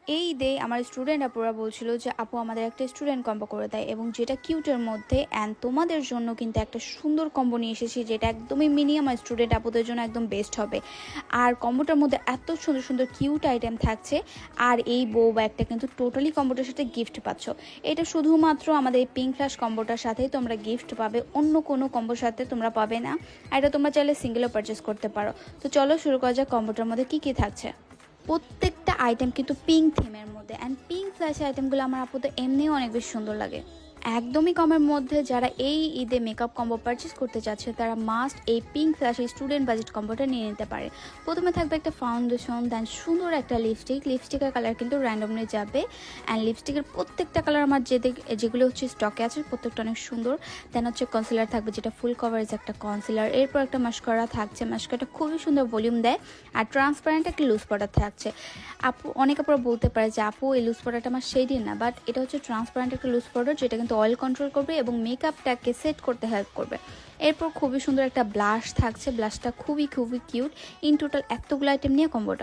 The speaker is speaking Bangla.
এই ঈদে আমার স্টুডেন্ট আপুরা বলছিল যে আপু আমাদের একটা স্টুডেন্ট কম্বো করে দেয়, এবং যেটা কিউটের মধ্যে। অ্যান্ড তোমাদের জন্য কিন্তু একটা সুন্দর কম্বো নিয়ে এসেছি, যেটা একদমই মিনি আমার স্টুডেন্ট আপুদের জন্য একদম বেস্ট হবে। আর কম্বোটার মধ্যে এত সুন্দর সুন্দর কিউট আইটেম থাকছে। আর এই বউ ব্যাগটা কিন্তু টোটালি কম্বোটার সাথে গিফট পাচ্ছ। এটা শুধুমাত্র আমাদের এই পিঙ্ক ফ্ল্যাশ কম্বোটার সাথেই তোমরা গিফট পাবে, অন্য কোনো কম্বোর সাথে তোমরা পাবে না। আর এটা তোমরা চাইলে সিঙ্গেলও পারচেস করতে পারো। তো চলো শুরু করা যাক কম্বোটার মধ্যে কী কী থাকছে। প্রত্যেকটা আইটেম কিন্তু পিঙ্ক থিমের মধ্যে, অ্যান্ড পিঙ্ক ফ্ল্যাশ আইটেমগুলো আমার আপুদের এমনিও অনেক বেশি সুন্দর লাগে। একদমই কমের মধ্যে যারা এই ঈদে মেকআপ কম্বো পারচেস করতে চাচ্ছে তারা মাস্ট এই পিঙ্ক ফ্ল্যাশ স্টুডেন্ট বাজেট কম্বোটা নিয়ে নিতে পারে। প্রথমে থাকবে একটা ফাউন্ডেশন, দেন সুন্দর একটা লিপস্টিকের কালার কিন্তু র্যান্ডমলি যাবে। অ্যান্ড লিপস্টিকের প্রত্যেকটা কালার আমার যেগুলো হচ্ছে স্টকে আছে প্রত্যেকটা অনেক সুন্দর। দেন হচ্ছে কনসিলার থাকবে, যেটা ফুল কভারেজ একটা কনসিলার। এরপর একটা মাস্কারা থাকছে, মাস্কারাটা খুবই সুন্দর ভলিউম দেয়। আর ট্রান্সপারেন্ট একটা লুজ পাউডার থাকছে। অনেক আপুরা বলতে পারে যে আপু এই লুজ পাউডারটা আমার শেডই না, বাট এটা হচ্ছে ট্রান্সপারেন্ট একটা লুজ পাউডার, যেটা কিন্তু অয়েল কন্ট্রোল করবে এবং মেকআপটাকে সেট করতে হেল্প করবে। এরপর খুবই সুন্দর একটা ব্লাশ থাকছে, ব্লাশটা খুবই খুবই কিউট। ইন টোটাল এতগুলো আইটেম নিয়ে কম্বোটা।